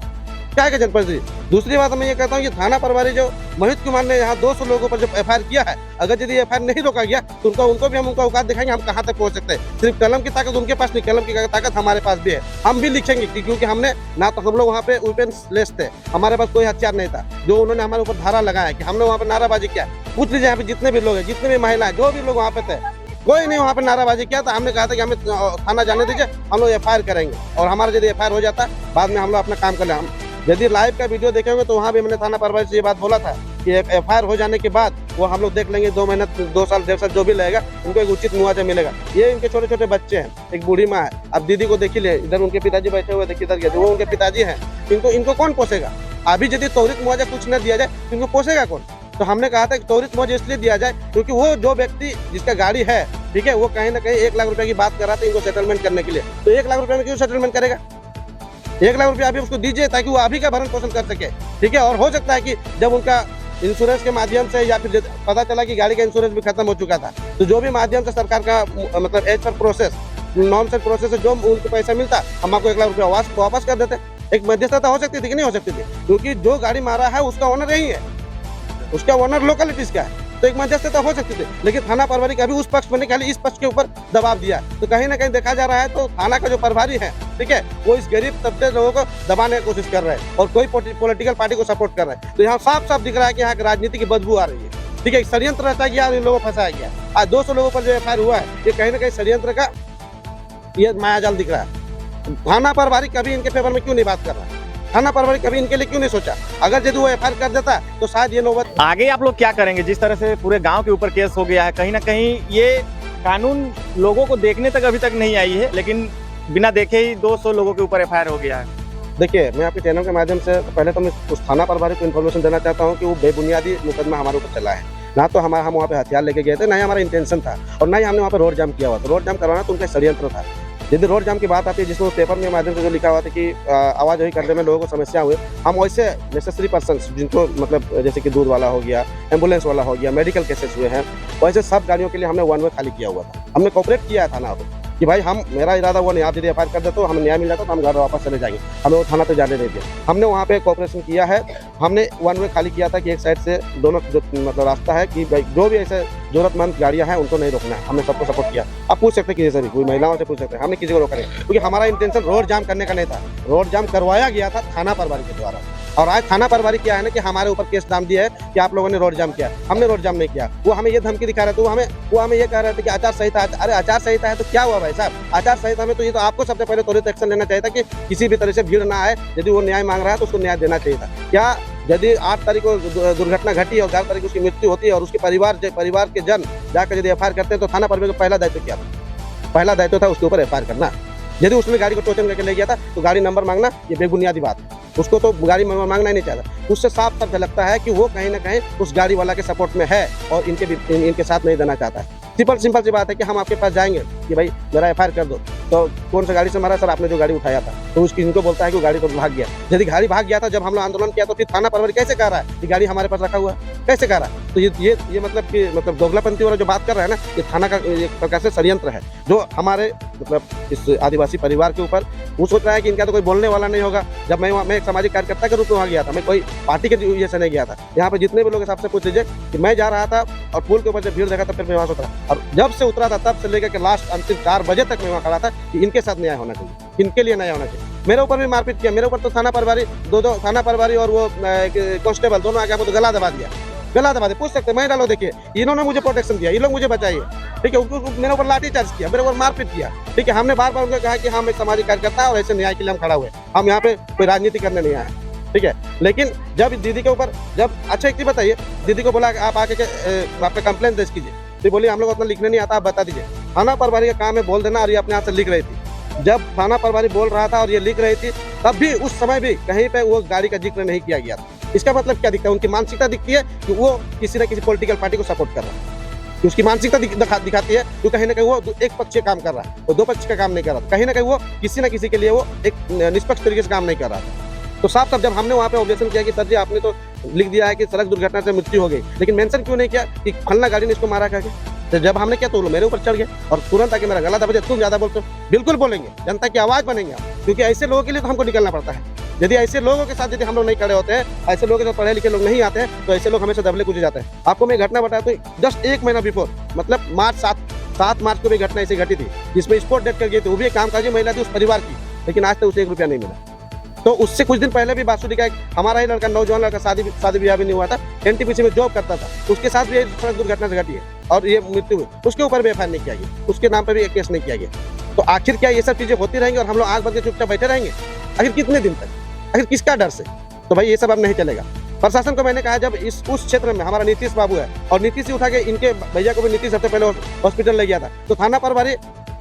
Speaker 5: क्या का जनप्रतिनिधि? दूसरी बात मैं ये कहता हूँ कि थाना प्रभारी जो मोहित कुमार ने यहाँ 200 लोगों पर जो एफआईआर किया है, अगर यदि एफआईआर नहीं रोका गया तो उनको भी हम उनका औकात दिखाएंगे हम कहाँ तक पहुँच सकते हैं। सिर्फ कलम की ताकत उनके पास नहीं, कलम की ताकत हमारे पास भी है। हम भी लिखेंगे क्योंकि हमने ना तो हम लोग वहाँ पे वेपन्स लेस थे, हमारे पास कोई हथियार नहीं था जो उन्होंने हमारे ऊपर धारा लगाया कि हमने वहाँ पे नाराबाजी किया। पूछ लीजिए यहाँ पे जितने भी लोग हैं, जितने भी महिलाएं, जो भी लोग वहाँ पे थे, कोई नहीं वहाँ पे नाराबाजी किया था। हमने कहा था कि हमें थाना जाने दीजिए, हम लोग एफआईआर करेंगे और हमारा यदि एफआईआर हो जाता बाद में हम लोग अपना काम कर लें। यदि लाइव का वीडियो देखेंगे तो वहाँ भी मैंने थाना प्रभारी से ये बात बोला था कि एफआईआर हो जाने के बाद वो हम लोग देख लेंगे, 2 महीना 2 साल 1.5 साल जो भी लगेगा उनको एक उचित मुआवजा मिलेगा। ये इनके छोटे छोटे बच्चे हैं, एक बूढ़ी माँ है। अब दीदी को देखिए, इधर उनके पिताजी बैठे हुए, देखिए इधर वो उनके पिताजी हैं। इनको कौन पोसेगा? अभी यदि त्वरित मुआवजा कुछ न दिया जाए तो इनको पोसेगा कौन? तो हमने कहा था कि त्वरित मुआवजा इसलिए दिया जाए क्योंकि वो जो व्यक्ति जिसका गाड़ी है, ठीक है, वो कहीं ना कहीं 1 लाख रुपए की बात कर रहा था इनको सेटलमेंट करने के लिए। तो 1 लाख रुपए में क्यों सेटलमेंट करेगा? 1 लाख रुपया अभी उसको दीजिए ताकि वो अभी का भरण पोषण कर सके, ठीक है। और हो सकता है कि जब उनका इंश्योरेंस के माध्यम से या फिर पता चला कि गाड़ी का इंश्योरेंस भी खत्म हो चुका था, तो जो भी माध्यम से सरकार का मतलब as per process, non set process से जो उनको पैसा मिलता, हम आपको 1 लाख रुपया वापस कर देते। एक मध्यस्थता हो सकती थी कि नहीं हो सकती थी? क्योंकि जो गाड़ी मारा है उसका ओनर यही है, उसका ओनर लोकलिटीज का है, तो एक मध्यस्थता हो सकती थी। लेकिन थाना प्रभारी का भी उस पक्ष बनने के लिए इस पक्ष के ऊपर दबाव दिया। तो कहीं ना कहीं देखा जा रहा है तो थाना का जो प्रभारी है, ठीक है, वो इस गरीब तबके लोगों को दबाने की कोशिश कर रहे हैं और कोई पॉलिटिकल पार्टी को सपोर्ट कर रहे हैं। तो यहाँ साफ साफ दिख रहा है कि यहाँ की राजनीति की बदबू आ रही है, ठीक है। षड्यंत्र रचा गया और इन लोगों को फंसाया गया। आज 200 लोगों पर जो एफआईआर हुआ है, ये कहीं ना कहीं षड्यंत्र का ये मायाजाल दिख रहा है। थाना प्रभारी कभी इनके फेवर में क्यों नहीं बात कर रहा है? थाना प्रभारी कभी इनके लिए क्यों नहीं सोचा? अगर यदि वो एफआईआर कर देता तो शायद ये नौबत।
Speaker 2: आगे आप लोग क्या करेंगे? जिस तरह से पूरे गांव के ऊपर केस हो गया है, कहीं ना कहीं ये कानून लोगों को देखने तक अभी तक नहीं आई है, लेकिन बिना देखे ही 200 लोगों के ऊपर एफआईआर हो गया है।
Speaker 5: देखिए, मैं आपके चैनल के माध्यम से पहले तो मैं उस थाना प्रभारी को इन्फॉर्मेशन देना चाहता हूँ कि वो बेबुनियादी मुकदमा हमारे ऊपर चला है। ना तो हम वहाँ पे हथियार लेके गए थे, ना ही हमारा इंटेंशन था और ना ही हमने वहाँ पे रोड जाम किया हुआ था। रोड जाम करवाना तो उनका षड्यंत्र था। यदि रोड जाम की बात आती है जिसमें पेपर के माध्यम से जो लिखा हुआ था कि आवाज़ वही करने में लोगों को समस्या हुई, हम वैसे नेसेसरी पर्सन जिनको मतलब जैसे कि दूध वाला हो गया, एम्बुलेंस वाला हो गया, मेडिकल केसेस हुए हैं, वैसे सब गाड़ियों के लिए हमने 1 वे खाली किया हुआ था। हमने कोऑपरेट किया है थाना को कि भाई मेरा इरादा वो नहीं, आप यदि एफआईआर कर दे तो हमें न्याय मिल जाता तो हम घर वापस चले जाएंगे, हमें वो थाना पे जाने नहीं दिया। हमने वहाँ पे कोऑपरेशन किया है। हमने 1 वे खाली किया था कि एक साइड से दोनों जो मतलब रास्ता है कि भाई जो भी ऐसे जरूरतमंद गाड़ियाँ हैं उनको नहीं रोकना है। हमने सबको सपोर्ट किया। आप पूछ सकते किसी से भी, कोई महिलाओं से पूछ सकते हैं, हमने किसी को रोका नहीं क्योंकि हमारा इंटेंशन रोड जाम करने का नहीं था। रोड जाम करवाया गया था थाना प्रभारी के द्वारा और आज थाना प्रभारी क्या है ना कि हमारे ऊपर केस नाम दिया है कि आप लोगों ने रोड जाम किया। हमने रोड जाम नहीं किया। वो हमें ये धमकी दिखा रहे थे, वो हमें ये कह रहे थे कि आचार संहिता। अरे आचार संहिता है तो क्या हुआ भाई साहब? आचार संहिता में तो ये तो आपको सबसे पहले त्वरित एक्शन लेना चाहिए था कि किसी भी तरह से भीड़ ना आए। यदि वो न्याय मांग रहा है तो उसको न्याय देना चाहिए था। क्या यदि 8 तारीख को दुर्घटना घटी और 11 तारीख को उसकी मृत्यु होती है और उसके परिवार के जन जाकर यदि एफआईआर करते हैं तो थाना प्रभारी का पहला दायित्व क्या था? पहला दायित्व था उसके ऊपर एफआईआर करना। यदि उसने गाड़ी को टोचन करके ले गया था तो गाड़ी नंबर मांगना ये बेबुनियादी बात है। उसको तो गाड़ी मांगना ही नहीं चाहता। उससे साफ साफ झलकता है कि वो कहीं ना कहीं उस गाड़ी वाला के सपोर्ट में है और इनके साथ नहीं देना चाहता है। सिंपल सी बात है कि हम आपके पास जाएंगे कि भाई मेरा एफआईआर कर दो, तो कौन सा गाड़ी से मारा? सर आपने जो गाड़ी उठाया था। तो उसकी इनको बोलता है कि वो गाड़ी तो भाग गया। यदि गाड़ी भाग गया था जब हम लोग आंदोलन किया तो फिर थाना प्रभारी कैसे कह रहा है कि गाड़ी हमारे पास रखा हुआ है? कैसे कह रहा है? तो ये मतलब दोगलापंथी वाला जो बात कर रहा है ना, ये थाना का एक प्रकार से षड्यंत्र है जो हमारे मतलब इस आदिवासी परिवार के ऊपर वो सोच रहा है कि इनका तो कोई बोलने वाला नहीं होगा। जब मैं एक सामाजिक कार्यकर्ता के रूप में वहाँ गया था, मैं कोई पार्टी के वजह से नहीं गया था। यहाँ पे जितने भी लोग सबसे पूछ लीजिए कि मैं जा रहा था और पुल के ऊपर जब भीड़ देखा तब फिर मैं वहाँ से उतरा, और जब से उतरा था तब से लेकर के लास्ट अंतिम 4 बजे तक मैं वहाँ खड़ा था कि इनके साथ न्याय होना चाहिए, इनके लिए न्याय होना चाहिए। मेरे ऊपर भी मारपीट किया, मेरे ऊपर तो थाना प्रभारी दो थाना प्रभारी और वो कांस्टेबल दोनों आके तो गला दबा दिया, गला दबा दिया। पूछ सकते मैं डालो, देखिए इन्होंने मुझे प्रोटेक्शन दिया, ये लोग मुझे बचाइए, ठीक है। उनको मेरे ऊपर लाठी चार्ज किया, मेरे ऊपर मारपीट किया, ठीक है। हमने बार बार उनको कहा कि हम एक सामाजिक कार्यकर्ता है और ऐसे न्याय के लिए हम खड़ा हुए, हम यहाँ पे कोई राजनीति करने नहीं आए, ठीक है। लेकिन जब दीदी के ऊपर अच्छा एक चीज बताइए, दीदी को बोला आप आके आपका कंप्लेन दर्ज कीजिए, तो बोली हम लोग उतना लिखने नहीं आता, आप बता दीजिए। थाना प्रभारी का काम है बोल देना, और ये अपने हाथ से लिख रही थी। जब थाना प्रभारी बोल रहा था और ये लिख रही थी, तब भी उस समय भी कहीं पे वो गाड़ी का जिक्र नहीं किया गया था। इसका मतलब क्या दिखता है? उनकी मानसिकता दिखती है कि वो किसी न किसी पॉलिटिकल पार्टी को सपोर्ट कर रहा है, कि उसकी मानसिकता दिखाती है कि कहीं ना कहीं वो एक पक्ष काम कर रहा है, वो 2 पक्ष का काम नहीं कर रहा था। कहीं ना कहीं वो किसी न किसी के लिए वो एक निष्पक्ष तरीके से काम नहीं कर रहा था। तो साफ जब हमने वहाँ पे ऑब्जेक्शन किया कि सर जी आपने तो लिख दिया है कि सड़क दुर्घटना से मृत्यु हो गई, लेकिन मेंशन क्यों नहीं किया कि फलना गाड़ी ने इसको मारा करके? तो जब हमने किया तो वो मेरे ऊपर चढ़ गया और तुरंत आके मेरा गला दबा दिया, तुम ज्यादा बोलते हो। बिल्कुल बोलेंगे, जनता की आवाज बनेंगे आप, क्योंकि ऐसे लोगों के लिए तो हमको निकलना पड़ता है। यदि ऐसे लोगों के साथ यदि हम लोग नहीं खड़े होते हैं, ऐसे लोगों के साथ पढ़े लिखे लोग नहीं आते हैं, तो ऐसे लोग हमेशा दबले कुछ जाते हैं। आपको मैं घटना बताया तो जस्ट 1 महीना बिफोर, मतलब मार्च 7 मार्च को भी घटना ऐसी घटी थी जिसमें स्पॉट डेथ कर गई थी। वो भी एक कामकाजी महिला थी उस परिवार की, लेकिन आज तक उसे 1 रुपया नहीं मिला। तो उससे कुछ दिन पहले भी बासुदी का एक हमारा ही लड़का, नौजवान लड़का, शादी ब्याह भी नहीं हुआ था, एनटीपीसी में जॉब करता था, उसके साथ भी सड़क दुर्घटना से घटी है और ये मृत्यु हुई। उसके ऊपर भी एफआईआर नहीं किया गया, उसके नाम पर भी एक केस नहीं किया गया। तो आखिर क्या ये सब चीजें होती रहेंगी और हम लोग आंख बंद के चुपचाप बैठे रहेंगे? आखिर कितने दिन तक? आखिर किसका डर से? तो भाई ये सब अब नहीं चलेगा। प्रशासन को मैंने कहा, जब उस क्षेत्र में हमारा नीतीश बाबू है और नीतीश ही उठा के इनके भैया को भी नीतीश सबसे पहले हॉस्पिटल ले गया था, तो थाना प्रभारी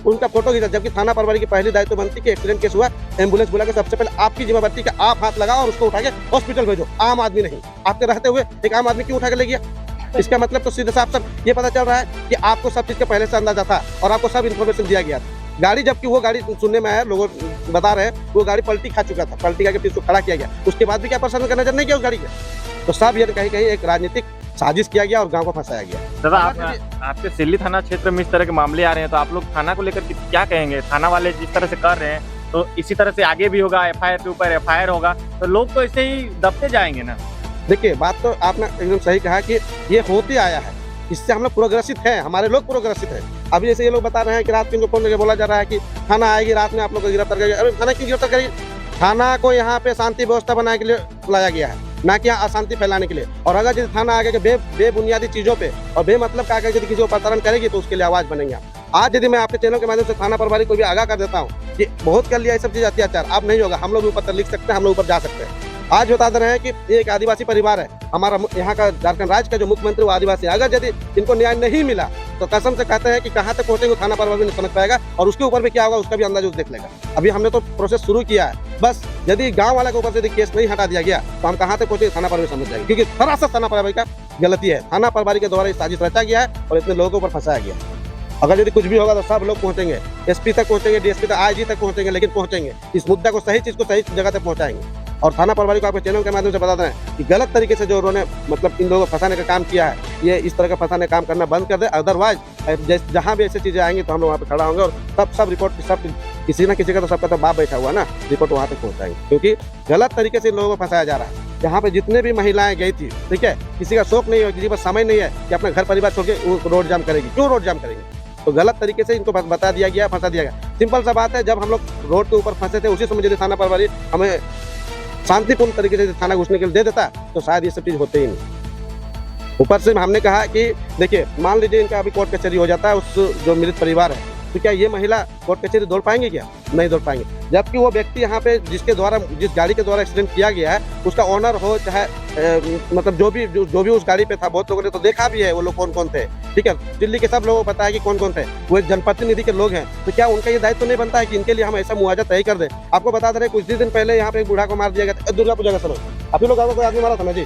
Speaker 5: उनका फोटो खींचा, जबकि थाना प्रभारी की पहली दायित्व बनती कि एक्सीडेंट केस हुआ, एम्बुलेंस बुला के सबसे पहले आपकी जिम्मेदारी कि आप हाथ लगाओ और उसको उठा के हॉस्पिटल भेजो। आम आदमी नहीं, आपके रहते हुए एक आम आदमी क्यों उठा के ले गया? इसका मतलब तो सीधे साफ ये पता चल रहा है कि आपको सब चीज का पहले से अंदाजा था और आपको सब इन्फॉर्मेशन दिया गया था। गाड़ी, जबकि वो गाड़ी सुनने में आया, लोग बता रहे हैं वो गाड़ी पलटी खा चुका था, पलटी खा के फिर उसको खड़ा किया गया, उसके बाद भी क्या प्रशासन का नजर नहीं गया उस गाड़ी पे? तो सब ये कहीं कहीं एक राजनीतिक साजिश किया गया और गांव को फंसाया गया।
Speaker 2: दादा आपके सिल्ली थाना क्षेत्र में इस तरह के मामले आ रहे हैं, तो आप लोग थाना को लेकर क्या कहेंगे? थाना वाले जिस तरह से कर रहे हैं तो इसी तरह से आगे भी होगा, एफआईआर के ऊपर एफआईआर होगा, तो लोग तो ऐसे ही दबते जाएंगे ना।
Speaker 5: देखिए बात तो आपने एकदम सही कहा कि ये होते आया है, इससे हम लोग प्रोग्रेसिव हैं, हमारे लोग प्रोग्रेसिव हैं। अभी जैसे ये लोग बता रहे हैं कि रात को इनको फोन करके बोला जा रहा है कि थाना आएगी, रात में आप लोग को गिरफ्तार करेगी। अरे थाना क्यों गिरफ्तार करेगी? थाना को यहाँ पे शांति व्यवस्था बनाने के लिए लाया गया है, ना कि यहाँ अशांति फैलाने के लिए। और अगर यदि थाना आगे के बेबुनियादी चीजों पे और बेमतलब का यदि किसी को प्रताड़न करेगी तो उसके लिए आवाज बनेंगे। आज यदि मैं आपके चैनल के माध्यम से थाना प्रभारी को भी आगाह कर देता हूँ कि बहुत कर लिया ये सब चीज अत्याचार, अब नहीं होगा, हम लोग ऊपर लिख सकते हैं, हम लोग ऊपर जा सकते हैं। आज बता दे रहे हैं कि ये एक आदिवासी परिवार है, हमारा यहाँ का झारखंड राज्य का जो मुख्यमंत्री वो आदिवासी है। अगर यदि इनको न्याय नहीं मिला तो कसम से कहते हैं कि कहाँ तक पहुंचेंगे थाना प्रभारी नहीं समझ पाएगा, और उसके ऊपर भी क्या होगा उसका भी अंदाजा देख लेगा। अभी हमने तो प्रोसेस शुरू किया है, बस यदि गाँव वाले के ऊपर से यदि केस नहीं हटा दिया गया तो हम कहाँ तक पहुंचे थाना प्रभारी समझ जाएंगे, क्योंकि सरासर थाना प्रभारी का गलती है। थाना प्रभारी के द्वारा साजिश रचा गया है और इतने लोगों को ऊपर फंसाया गया है। अगर यदि कुछ भी होगा तो सब लोग पहुंचेंगे, एसपी तक पहुंचेंगे, डीएसपी तक, आईजी तक पहुंचेंगे, लेकिन पहुंचेंगे, इस मुद्दा को सही चीज को सही जगह तक पहुंचाएंगे। और थाना प्रभारी को आपके चैनल के माध्यम से बता दें कि गलत तरीके से जो उन्होंने मतलब इन लोगों को फंसाने का काम किया है, ये इस तरह का फंसाने का काम करना बंद कर दे। अदरवाइज जहाँ भी ऐसी चीजें आएंगी तो हम लोग वहाँ पे खड़ा होंगे और सब रिपोर्ट सब किसी ना किसी का तो सबका तो बाप बैठा हुआ ना, रिपोर्ट वहाँ तक पहुँचाएंगे, क्योंकि गलत तरीके से इन लोगों को फंसाया जा रहा है। यहाँ पे जितने भी महिलाएं गई थी, ठीक है, किसी का शौक नहीं है, किसी पर समय नहीं है कि अपना घर परिवार छोड़ के रोड जाम करेगी। क्यों रोड जाम करेंगे? तो गलत तरीके से इनको बता दिया गया, फंसा दिया गया। सिंपल सा बात है, जब हम लोग रोड के ऊपर फंसे थे उसी समय यदि थाना प्रभारी हमें शांतिपूर्ण तरीके से थाना घुसने के लिए दे देता तो शायद ये सब चीज होते ही नहीं। ऊपर से हमने कहा कि देखिए, मान लीजिए इनका अभी कोर्ट कचहरी हो जाता है, उस जो मृत परिवार है, तो क्या ये महिला कोर्ट कचहरी दौड़ पाएंगे? क्या नहीं दौड़ पाएंगे। जबकि वो व्यक्ति यहाँ पे जिसके द्वारा, जिस गाड़ी के द्वारा एक्सीडेंट किया गया है, उसका ऑनर हो चाहे मतलब जो भी उस गाड़ी पे था, बहुत लोगों ने तो देखा भी है वो लोग कौन कौन थे, ठीक है। दिल्ली के सब लोगों को पता है कि कौन कौन थे, वो एक जनप्रतिनिधि के लोग हैं। तो क्या उनका ये दायित्व तो नहीं बनता है कि इनके लिए हम ऐसा मुआवजा तय कर दे? आपको बता दे रहे कुछ दिन पहले यहाँ पे एक बूढ़ा को मार दिया गया था, दुर्गा पूजा का समय। अभी लोग कोई आदमी मारा था ना जी,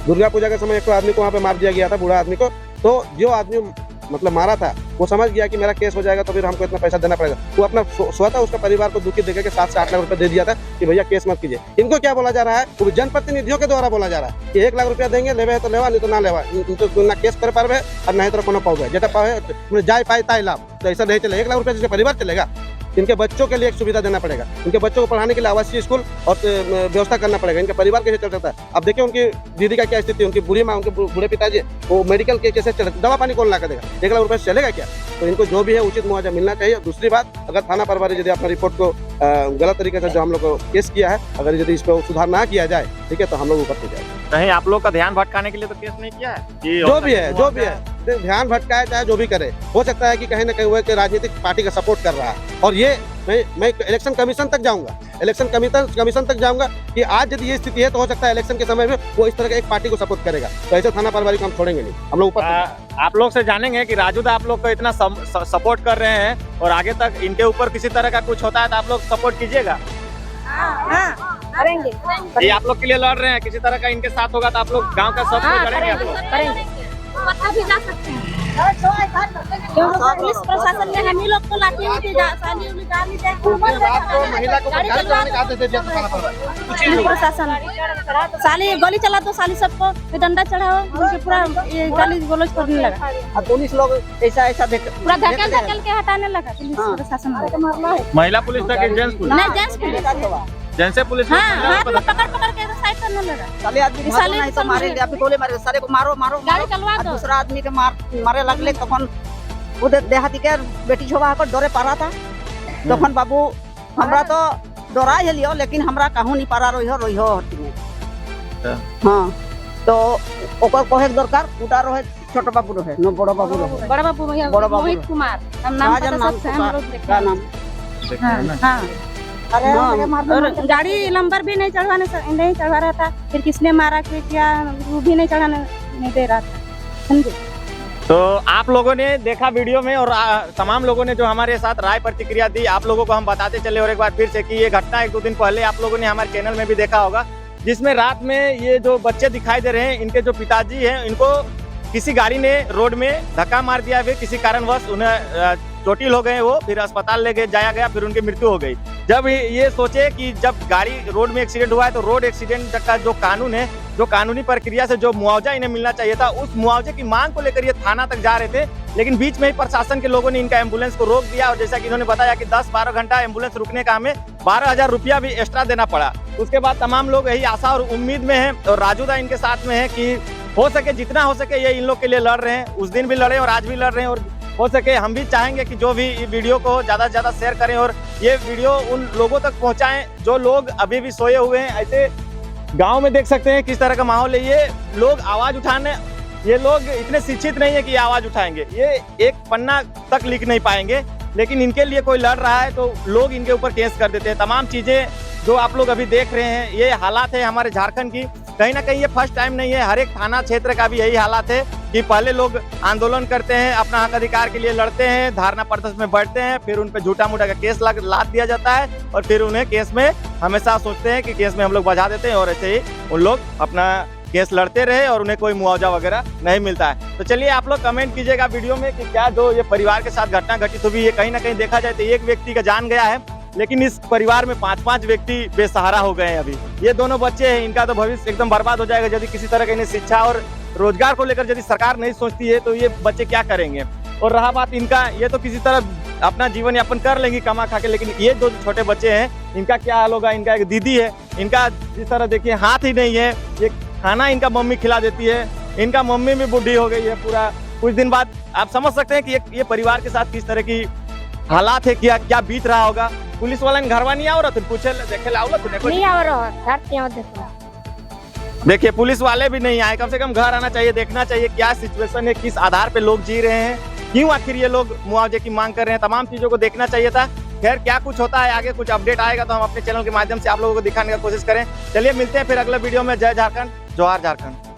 Speaker 5: दुर्गा पूजा के समय एक आदमी को वहाँ पे मार दिया गया था, बूढ़ा आदमी को। तो जो आदमी मतलब मारा था, वो समझ गया कि मेरा केस हो जाएगा तो फिर हमको इतना पैसा देना पड़ेगा। वो अपना स्वतः उसका परिवार को दुखी देकर के 7 से 8 लाख रुपए दे दिया था कि भैया केस मत कीजिए। इनको क्या बोला जा रहा है, वो जनप्रतिनिधियों के द्वारा बोला जा रहा है कि 1 लाख रुपया देंगे, लेवे है तो लेवा, नहीं तो ना लेवा, तो ना केस कर पावे और नहीं तो कोनो पावे, जेटा पावे जाए पाए ताई लाभ। तो ऐसा नहीं चलेगा, 1 लाख रुपया जिसका परिवार चलेगा। इनके बच्चों के लिए एक सुविधा देना पड़ेगा, इनके बच्चों को पढ़ाने के लिए आवासीय स्कूल और व्यवस्था करना पड़ेगा। इनके परिवार कैसे चल सकता है। अब देखिए उनकी दीदी का क्या स्थिति है, उनकी बुढ़ी माँ, उनके बूढ़े पिताजी, वो मेडिकल के कैसे चले, दवा पानी कौन ला कर देगा, 1 लाख रुपये से चलेगा क्या। तो इनको जो भी है उचित मुआवजा मिलना चाहिए। दूसरी बात, अगर थाना प्रभारी यदि अपना रिपोर्ट को गलत तरीके से जो हम लोग को केस किया है, अगर यदि इस पर सुधार ना किया जाए, ठीक है, तो हम लोग ऊपर से जाएंगे।
Speaker 2: कहीं आप लोग का ध्यान भटकाने के लिए तो केस नहीं किया है कि
Speaker 5: जो भी है ध्यान भटकाए चाहे जो भी करे, हो सकता है कि कहीं ना कहीं वो एक राजनीतिक पार्टी का सपोर्ट कर रहा है। और ये मैं इलेक्शन कमीशन तक जाऊंगा, इलेक्शन कमीशन तक जाऊंगा कि आज यदि ये स्थिति है तो हो सकता है इलेक्शन के समय में वो इस तरह का एक पार्टी को सपोर्ट करेगा। तो ऐसे थाना प्रभारी को हम छोड़ेंगे नहीं, हम लोग ऊपर।
Speaker 2: आप लोग से जानेंगे कि राजू दा आप लोग को इतना सपोर्ट कर रहे हैं और आगे तक इनके ऊपर किसी तरह का कुछ होता है तो आप लोग सपोर्ट कीजिएगा।
Speaker 3: करेंगे,
Speaker 2: ये आप लोग के लिए लड़ रहे हैं, किसी तरह का इनके साथ होगा तो आप लोग गांव का सब करेंगे। आप लोग
Speaker 3: भी जा सकते हैं, क्योंकि पुलिस प्रशासन ने हम ही लोग को लाठी प्रशासन साली गोली चला तो साली सबको डंडा चढ़ाओ, उनके पूरा गाली गलौज करने लगा।
Speaker 8: अब पुलिस लोग ऐसा
Speaker 3: पूरा धकेल के हटाने लगा पुलिस प्रशासन।
Speaker 2: महिला पुलिस तक जेंट्स पुलिस
Speaker 3: नहीं, जेंट्स पुलिस,
Speaker 2: जेंट्स पुलिस
Speaker 3: पकड़ के साइड करने लगा।
Speaker 8: साले आदमी नहीं तो मारेंगे, आप गोले मारेंगे, सारे को मारो
Speaker 3: गाड़ी चलवा दो।
Speaker 8: दूसरा आदमी के मारे लगले तखन वो देहाती के बेटी छोबा कर डरे पारा था। तखन बाबू हमरा तो डरा हेलियो, लेकिन हमरा कहूँ नहीं पारा रोइहो हटी में। हाँ, तो ओकर कोहे दरकार उड़ा रहे, छोटा बाबू रहे न बड़ा बाबू रहे,
Speaker 3: बड़ा बाबू मोहित कुमार हम नाम पता सब से हम लोग
Speaker 8: का नाम।
Speaker 3: हाँ, अरे और गाड़ी नंबर भी नहीं चढ़वा रहा था, फिर किसने मारा क्या वो भी नहीं चढ़ाने नहीं दे रहा था, समझे।
Speaker 2: तो आप लोगों ने देखा वीडियो में और तमाम लोगों ने जो हमारे साथ राय प्रतिक्रिया दी, आप लोगों को हम बताते चले और एक बार फिर से कि ये घटना 1-2 दिन पहले आप लोगों ने हमारे चैनल में भी देखा होगा, जिसमें रात में ये जो बच्चे दिखाई दे रहे हैं, इनके जो पिताजी हैं, इनको किसी गाड़ी ने रोड में धक्का मार दिया, फिर किसी कारणवश उन्हें चोटिल हो गए, वो फिर अस्पताल ले जाया गया, फिर उनकी मृत्यु हो गई। जब ये सोचे कि जब गाड़ी रोड में एक्सीडेंट हुआ है तो रोड एक्सीडेंट का जो कानून है, जो कानूनी प्रक्रिया से जो मुआवजा इन्हें मिलना चाहिए था, उस मुआवजे की मांग को लेकर ये थाना तक जा रहे थे, लेकिन बीच में ही प्रशासन के लोगों ने इनका एम्बुलेंस को रोक दिया और जैसा कि इन्होंने बताया कि 10-12 घंटा एम्बुलेंस रुकने का हमें 12,000 रुपया भी एक्स्ट्रा देना पड़ा। उसके बाद तमाम लोग यही आशा और उम्मीद में है और राजू दा इनके साथ में है कि हो सके जितना हो सके ये इन लोग के लिए लड़ रहे हैं, उस दिन भी लड़े और आज भी लड़ रहे हैं और हो सके हम भी चाहेंगे कि जो भी वीडियो को ज़्यादा से ज़्यादा शेयर करें और ये वीडियो उन लोगों तक पहुंचाएं जो लोग अभी भी सोए हुए हैं। ऐसे गांव में देख सकते हैं किस तरह का माहौल है, ये लोग आवाज़ उठाने, ये लोग इतने शिक्षित नहीं है कि ये आवाज़ उठाएंगे, ये एक पन्ना तक लिख नहीं पाएंगे, लेकिन इनके लिए कोई लड़ रहा है तो लोग इनके ऊपर केस कर देते हैं। तमाम चीज़ें जो आप लोग अभी देख रहे हैं, ये हालात है हमारे झारखंड की। कहीं ना कहीं ये फर्स्ट टाइम नहीं है, हर एक थाना क्षेत्र का भी यही हालात है कि पहले लोग आंदोलन करते हैं, अपना हक अधिकार के लिए लड़ते हैं, धारणा प्रदर्शन में बैठते हैं, फिर उन पे झूठा मूठा का केस लाद दिया जाता है और फिर उन्हें केस में हमेशा सोचते हैं कि केस में हम लोग बजा देते हैं और ऐसे ही उन लोग अपना केस लड़ते रहे और उन्हें कोई मुआवजा वगैरह नहीं मिलता है। तो चलिए आप लोग कमेंट कीजिएगा वीडियो में कि क्या जो ये परिवार के साथ घटना घटित हुई है, कहीं ना कहीं देखा जाए तो एक व्यक्ति का जान गया है, लेकिन इस परिवार में 5-5 व्यक्ति बेसहारा हो गए हैं। अभी ये दोनों बच्चे हैं, इनका तो भविष्य एकदम बर्बाद हो जाएगा यदि किसी तरह का इन्हें शिक्षा और रोजगार को लेकर यदि सरकार नहीं सोचती है तो ये बच्चे क्या करेंगे। और रहा बात इनका, ये तो किसी तरह अपना जीवन यापन कर लेंगे कमा खा के, लेकिन ये 2 छोटे बच्चे हैं, इनका क्या हाल होगा। इनका एक दीदी है, इनका जिस तरह देखिए हाथ ही नहीं है, ये खाना इनका मम्मी खिला देती है, इनका मम्मी भी बूढ़ी हो गई है पूरा। कुछ दिन बाद आप समझ सकते हैं कि ये परिवार के साथ किस तरह की हालात है, क्या बीत रहा होगा। पुलिस वाला घरवा नहीं आ रहा, तुम पूछे देखे लाओ
Speaker 3: नहीं आ रहा,
Speaker 2: देखिए पुलिस वाले भी नहीं आए, कम से कम घर आना चाहिए, देखना चाहिए क्या सिचुएशन है, किस आधार पे लोग जी रहे हैं, क्यों आखिर ये लोग मुआवजे की मांग कर रहे हैं, तमाम चीजों को देखना चाहिए था। खैर क्या कुछ होता है आगे, कुछ अपडेट आएगा तो हम अपने चैनल के माध्यम से आप लोगों को दिखाने की कोशिश करें। चलिए मिलते हैं फिर अगले वीडियो में। जय झारखंड, जोहार झारखंड।